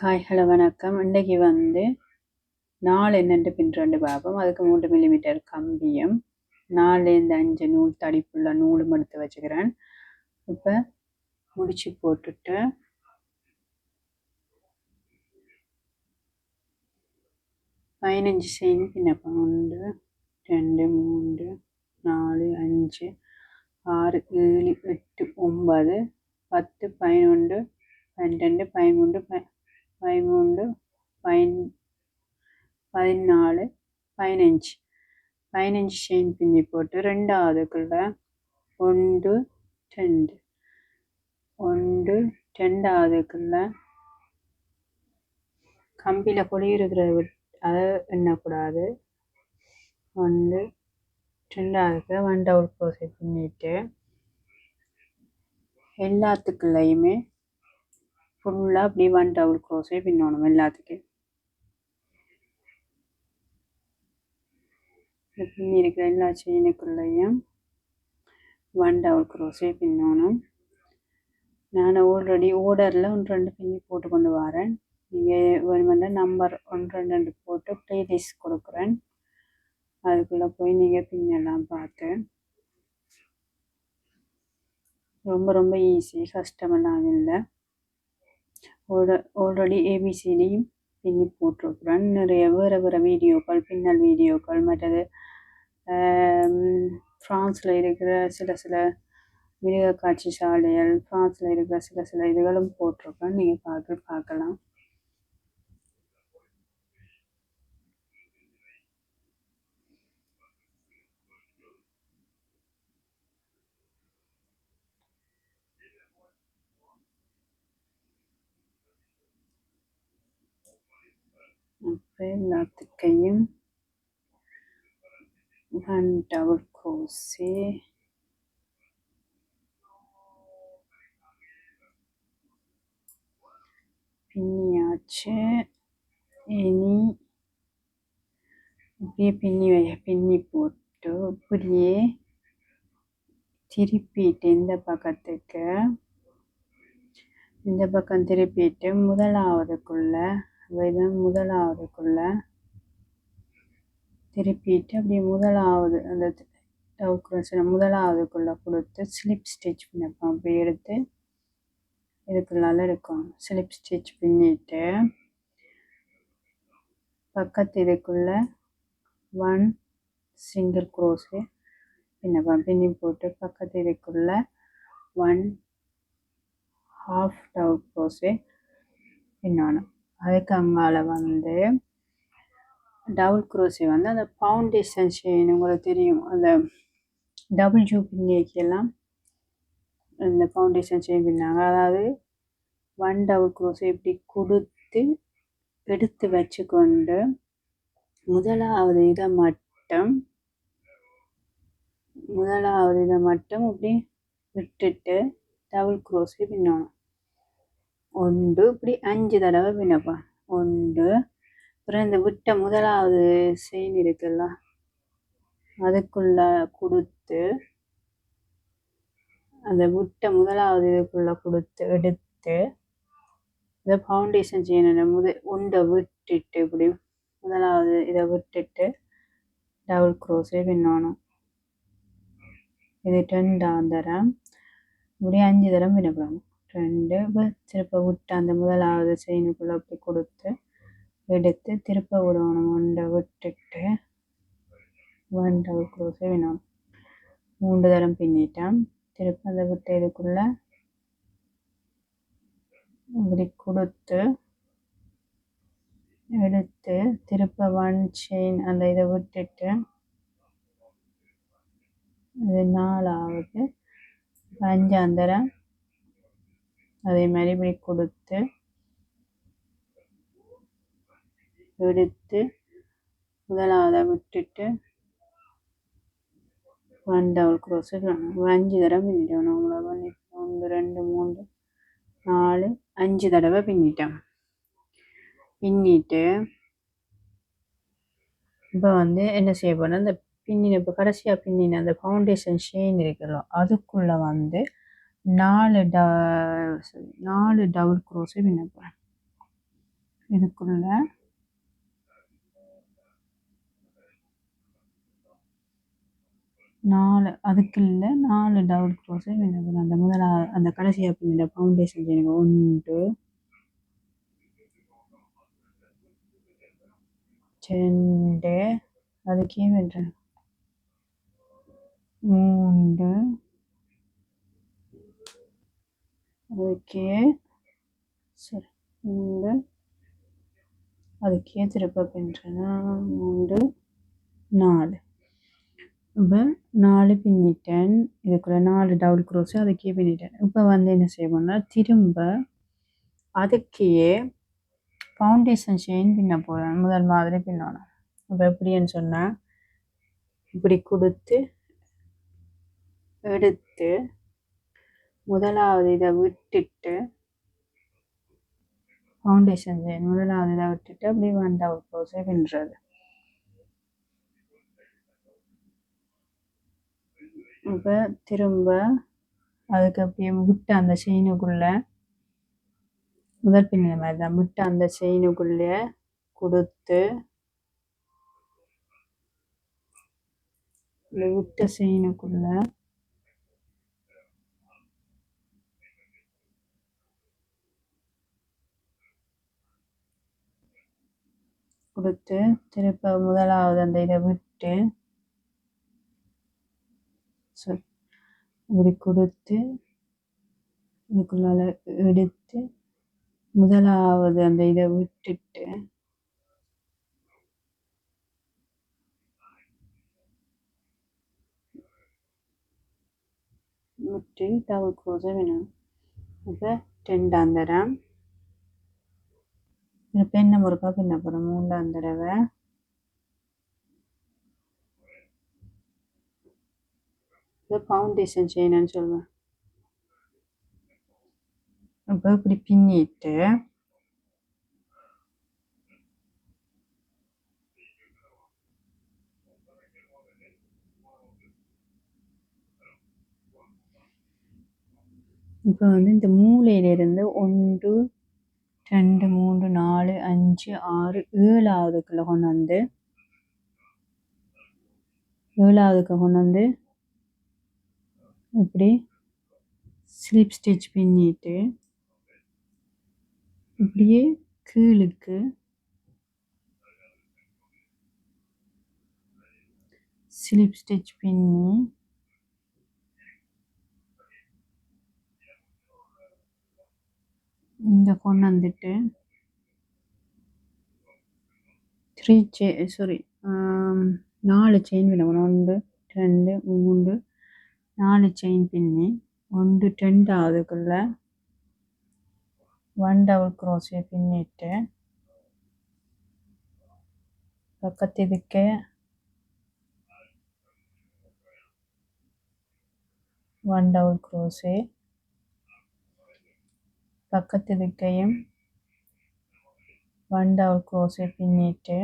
Hello வணக்கம். இன்றைக்கு வந்து 4 என்னென்று பின்னுறேன்னு பார்ப்போம். அதுக்கு 3 மில்லிமீட்டர் கம்பியும் 4லேருந்து 5 நூல் தடிப்புள்ள நூலும் எடுத்து வச்சுக்கிறேன். இப்போ முடிச்சு போட்டுட்டு 15 செயின் பின்னப்போம். 1 2 3 4 5 6 7 8 9 10 11 12 13 13 14 15 செயின் பின்னி போட்டு ரெண்டாவதுக்குள்ள 1 2 ரெண்டாவதுக்குள்ள கம்பியில் பொலி இருக்கிறத அதை எண்ணக்கூடாது. 1 ரெண்டாவதுக்கு 1 டபுள் க்ரோஷே பின்னிட்டு எல்லாத்துக்குள்ளேயுமே ஃபுல்லாக அப்படி 1 டபுள் க்ரோஷே பின்னணும். எல்லாத்துக்கும் பின்னி இருக்கிற எல்லா செயினுக்குள்ளேயும் 1 டபுள் க்ரோஷே பின்னணும். நான் ஆல்ரெடி ஓர்டரில் 1 2 பின்னி போட்டு கொண்டு வரேன். நீங்கள் வேணுமெண்டா நம்பர் 1 2 போட்டு ப்ளேலிஸ்ட் கொடுக்குறேன். அதுக்குள்ளே போய் நீங்கள் பின்னெல்லாம் பார்த்து ரொம்ப ரொம்ப ஈஸி, கஷ்டமெல்லாம் இல்லை. ஆல்ரெடி ஏபிசிடியும் பின்னி போட்டிருக்குறேன். நிறைய வேறு வேறு வீடியோக்கள், பின்னல் வீடியோக்கள், மற்றது ஃப்ரான்ஸில் இருக்கிற சில மிருக காட்சி சாலைகள், ஃப்ரான்ஸில் இருக்கிற சில இதுகளும் போட்டிருக்கேன். நீங்கள் பார்க்கலாம். அப்போ எல்லாத்துக்கையும் 1 டபுள் க்ரோஷே பின்னியாச்சு. இனி இப்படியே பின்னி போட்டு இப்படியே திருப்பிட்டு இந்த பக்கம் திருப்பிட்டு முதலாவதுக்குள்ள திருப்பிட்டு அப்படியே முதலாவது அந்த முதலாவதுக்குள்ள கொடுத்து ஸ்லிப் ஸ்டிச் பண்ணப்போம். அப்படி எடுத்து இதுக்குள்ளால இருக்கும். ஸ்லிப் ஸ்டிச் பின்னிட்டு பக்கத்து இதுக்குள்ள 1 சிங்கிள் க்ரோஷே பின்னப்போம். பின்னி போட்டு பக்கத்து இதுக்குள்ள 1 ஹாஃப் டபுள் க்ரோஷே பின்னணும். அதுக்கு அங்கால வந்து டபுள் க்ரோஷே வந்து அந்த ஃபவுண்டேஷன் செயின் உங்களுக்கு தெரியும். அந்த டபுள் ஜூ பின்னிக்கெல்லாம் இந்த ஃபவுண்டேஷன் செயின் பின்னாங்க. அதாவது 1 டபுள் க்ரோஷே இப்படி கொடுத்து எடுத்து வச்சுக்கொண்டு முதலாவது இதை மட்டும் இப்படி விட்டுட்டு டபுள் க்ரோஷே பின்னணும். 1 இப்படி 5 தடவை பின்னப்பா. 1 அப்புறம் இந்த விட்ட முதலாவது செயின் இருக்குல்ல அதுக்குள்ள கொடுத்து அந்த விட்ட முதலாவது இதுக்குள்ள கொடுத்து எடுத்து இந்த ஃபவுண்டேஷன் செயின் உண்டை விட்டுட்டு இப்படி முதலாவது இதை விட்டுட்டு டபுள் க்ரோஷே பின்னணும். இது 2ஆம் தரம். இப்படி 5 தரம் பின்னப்படணும். 2 திருப்ப விட்டு அந்த முதலாவது செயினுக்குள்ள அப்படி கொடுத்து எடுத்து திருப்ப விடணும். 1 விட்டுட்டு 1 டபுள் க்ரோஷே பின்னணும். 3 தரம் பின்னிட்டேன். திருப்ப அந்த விட்டு இதுக்குள்ள இப்படி கொடுத்து எடுத்து திருப்ப 1 செயின் அந்த இதை விட்டுட்டு இது 4ஆவது. 5ஆம் தரம் அதே மாதிரி இப்படி கொடுத்து எடுத்து முதலாவதை விட்டுட்டு 1 டபுள் க்ரோஷே 5 தடவை பின்னிட்டோம். உங்களை 1 2 3 4 5 தடவை பின்னிட்டேன். பின்னிட்டு இப்போ வந்து என்ன செய்ய போனால் அந்த இப்போ கடைசியாக பின்னின அந்த ஃபவுண்டேஷன் செயின் இருக்குல்ல அதுக்குள்ள வந்து 4 டபுள் க்ரோஷே பின்ன போகிறேன். இதுக்குள்ள அதுக்குள்ள 4 டபுள் க்ரோஸே பின்னணும். அந்த அந்த கடைசியாக பின்னிட ஃபவுண்டேஷன் எனக்கு 1 2 அதுக்கே பண்ணுறேன் 3 அதுக்கே சரி 3 அதுக்கே திருப்ப பின்னுறேன்னா 3 4 இப்போ 4 பின்னிட்டேன். இதுக்குள்ள 4 டபுள் க்ரோஸு அதுக்கே பின்னிட்டேன். இப்போ வந்து என்ன செய்வோம்னா திரும்ப அதுக்கே ஃபவுண்டேஷன் செயின் பின்ன போகிறேன். முதல் மாதிரி பின்னணும். இப்போ எப்படின்னு சொன்னால் இப்படி கொடுத்து எடுத்து முதலாவது இதை விட்டுட்டு ஃபவுண்டேஷன் செயின் முதலாவது இதை விட்டுட்டு அப்படியே 1 டபுள் க்ரோஸே பின்னுறது. இப்போ திரும்ப அதுக்கு அப்படியே விட்டு அந்த செயினுக்குள்ள முதல் பின்னின மாதிரி தான் விட்டு அந்த செயினுக்குள்ளே கொடுத்து விட்ட செயினுக்குள்ள கொடுத்து திருப்ப முதலாவது அந்த இதை விட்டு இப்படி கொடுத்து இதுக்குள்ளால எடுத்து முதலாவது அந்த இதை விட்டுட்டு விட்டு டபுள் க்ரோஸை வேணும். இப்போ 2ஆம் தரம் இப்போ என்ன முறுக்கா பின்ன போகிறோம் 3ஆம் தடவை இப்போ ஃபவுண்டேஷன் செயின்னு சொல்லுவேன். இப்போ இப்படி பின்னிட்டு இப்போ வந்து இந்த மூலையிலிருந்து 1 2 3 4 5 6 7ஆவதுக்குள்ள கொண்டு வந்து 7ஆவதுக்கு கொண்டு வந்து இப்படி ஸ்லிப் ஸ்டிச் பின்னிட்டு இப்படியே கீழுக்கு ஸ்லிப் ஸ்டிச் பின்னி இந்த கொண்டு வந்துட்டு 4 செயின் பின்னணும் 1 2 3 4 செயின் பின்னி 1 2ஆவதுக்குள்ள 1 டபுள் க்ரோஸே பின்னிட்டு பக்கத்து இதுக்கு 1 டபுள் க்ரோஸே பக்கத்து இதுக்கையும் 1 டபுள் க்ரோஸே பின்னிட்டு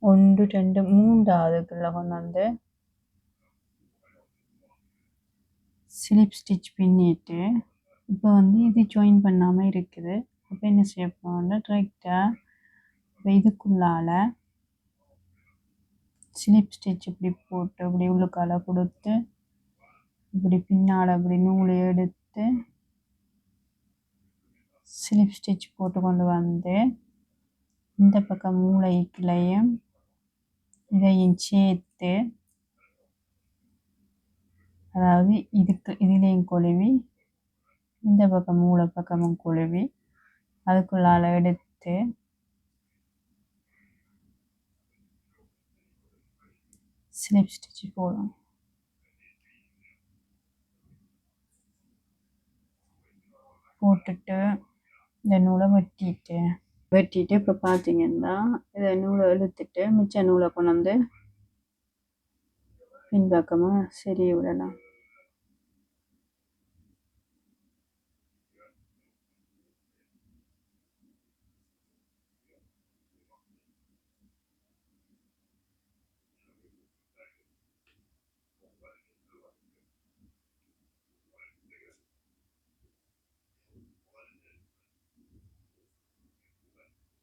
1 2 3ஆவதுக்குள்ள கொண்டு வந்து ஸ்லிப் ஸ்டிச் பின்னிட்டு இப்போ வந்து இது ஜாயின் பண்ணாமல் இருக்குது. அப்போ என்ன செய்ய போகிறோம்னா டைரெக்டாக இதுக்குள்ளால ஸ்லிப் ஸ்டிச் இப்படி போட்டு இப்படி உள்ளுக்கால கொடுத்து இப்படி பின்னால் அப்படி நூலை எடுத்து ஸ்லிப் ஸ்டிச் போட்டு கொண்டு வந்து இந்த பக்கம் மூளைக்குள்ளையும் இதையும் சேர்த்து அதாவது இதுலேயும் கொழுவி இந்த பக்கம் மூளை பக்கமும் கொழுவி அதுக்குள்ளால எடுத்து ஸ்லிப் ஸ்டிச் போடும். போட்டுட்டு இந்த நூலை வெட்டிட்டு இப்போ பார்த்தீங்கன்னா இதை நூலை இழுத்துட்டு மிச்ச நூலை கொண்டு வந்து பின்பக்கமாக சரி விடலாம்.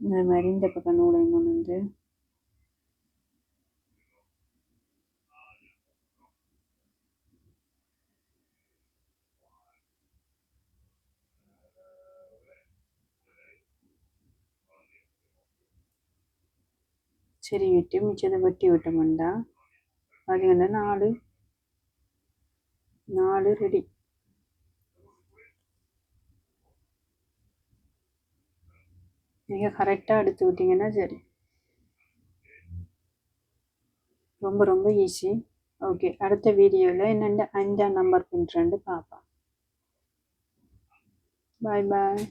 இந்த மாதிரி இந்த பக்கம் நூலையும் கொண்டு வந்து சரி விட்டு மிச்சத்தை வெட்டி விட்டோம்டா பார்த்தீங்கன்னா 4 ரெடி. நீங்கள் கரெக்டாக எடுத்து விட்டீங்கன்னா சரி. ரொம்ப ரொம்ப ஈஸி. ஓகே, அடுத்த வீடியோவில் என்னென்ன 5ஆம் நம்பர் பிரிண்ட் பார்ப்போம். பாய் பாய்.